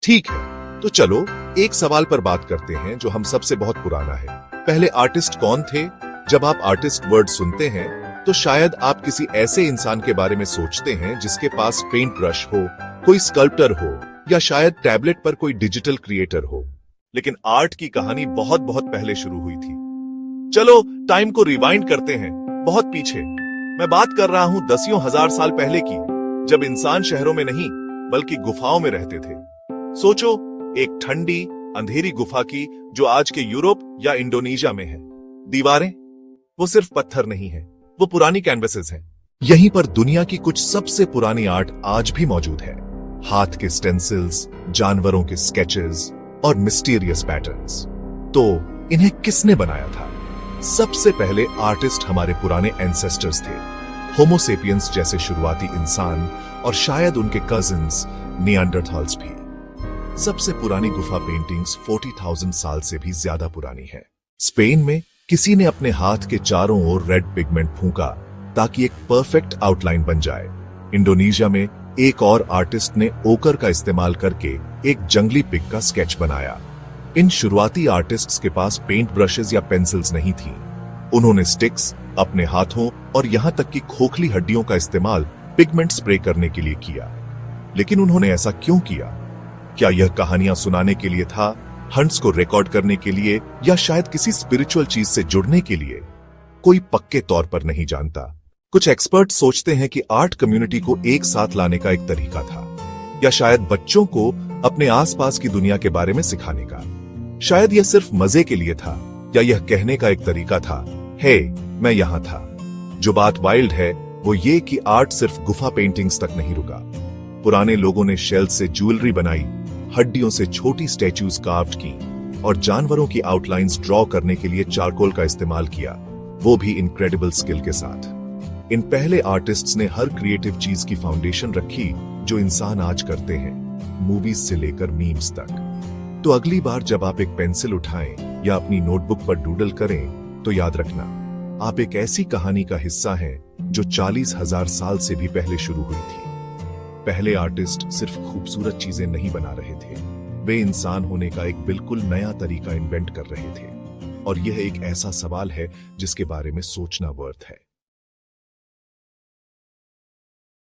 ठीक है, तो चलो एक सवाल पर बात करते हैं जो हम सबसे बहुत पुराना है। पहले आर्टिस्ट कौन थे? जब आप आर्टिस्ट वर्ड सुनते हैं तो शायद आप किसी ऐसे इंसान के बारे में सोचते हैं जिसके पास पेंट ब्रश हो, कोई स्कल्प्टर हो या शायद टैबलेट पर कोई डिजिटल क्रिएटर हो। लेकिन आर्ट की कहानी बहुत बहुत पहले शुरू हुई थी। चलो टाइम को रिवाइंड करते हैं बहुत पीछे। मैं बात कर रहा हूं दसियों हजार साल पहले की, जब इंसान शहरों में नहीं बल्कि गुफाओं में रहते थे। सोचो, एक ठंडी अंधेरी गुफा की जो आज के यूरोप या इंडोनेशिया में है। दीवारें वो सिर्फ पत्थर नहीं है, वो पुरानी कैनवसेस हैं। यहीं पर दुनिया की कुछ सबसे पुरानी आर्ट आज भी मौजूद है। हाथ के स्टेंसिल्स, जानवरों के स्केचेस और मिस्टीरियस पैटर्न्स। तो इन्हें किसने बनाया था? सबसे पहले आर्टिस्ट हमारे पुराने एंसेस्टर्स थे, होमो सेपियंस जैसे शुरुआती इंसान और शायद उनके कजिन्स निएंडरथाल्स भी। सबसे पुरानी गुफा पेंटिंग्स 40,000 साल से भी ज्यादा पुरानी है। स्पेन में किसी ने अपने हाथ के चारों ओर रेड पिगमेंट फूंका ताकि एक परफेक्ट आउटलाइन बन जाए। इंडोनेशिया में एक और आर्टिस्ट ने ओकर का इस्तेमाल करके एक जंगली पिग का स्केच बनाया। इन शुरुआती आर्टिस्ट्स के पास पेंट ब्रशेस या पेंसिल्स नहीं थी। उन्होंने स्टिक्स, अपने हाथों और यहां तक कि खोखली हड्डियों का इस्तेमाल पिगमेंट स्प्रे करने के लिए किया। लेकिन उन्होंने ऐसा क्यों किया? क्या यह कहानियां सुनाने के लिए था, हंट्स को रिकॉर्ड करने के लिए, या शायद किसी स्पिरिचुअल चीज से जुड़ने के लिए? कोई पक्के तौर पर नहीं जानता। कुछ एक्सपर्ट सोचते हैं कि आर्ट कम्युनिटी को एक साथ लाने का एक तरीका था, या शायद बच्चों को अपने आसपास की दुनिया के बारे में सिखाने का। शायद यह सिर्फ मजे के लिए था, या यह कहने का एक तरीका था, हे मैं यहां था। जो बात वाइल्ड है वो ये कि आर्ट सिर्फ गुफा पेंटिंग्स तक नहीं रुका। पुराने लोगों ने शेल से ज्वेलरी बनाई, हड्डियों से छोटी स्टैच्यूज कार्व्ड की और जानवरों की आउटलाइंस ड्रॉ करने के लिए चारकोल का इस्तेमाल किया, वो भी इनक्रेडिबल स्किल के साथ। इन पहले आर्टिस्ट्स ने हर क्रिएटिव चीज की फाउंडेशन रखी जो इंसान आज करते हैं, मूवीज से लेकर मीम्स तक। तो अगली बार जब आप एक पेंसिल उठाएं या अपनी नोटबुक पर डूडल करें तो याद रखना, आप एक ऐसी कहानी का हिस्सा हैं जो 40,000 साल से भी पहले शुरू हुई थी। पहले आर्टिस्ट सिर्फ खूबसूरत चीजें नहीं बना रहे थे, वे इंसान होने का एक बिल्कुल नया तरीका इन्वेंट कर रहे थे। और यह एक ऐसा सवाल है जिसके बारे में सोचना वर्थ है।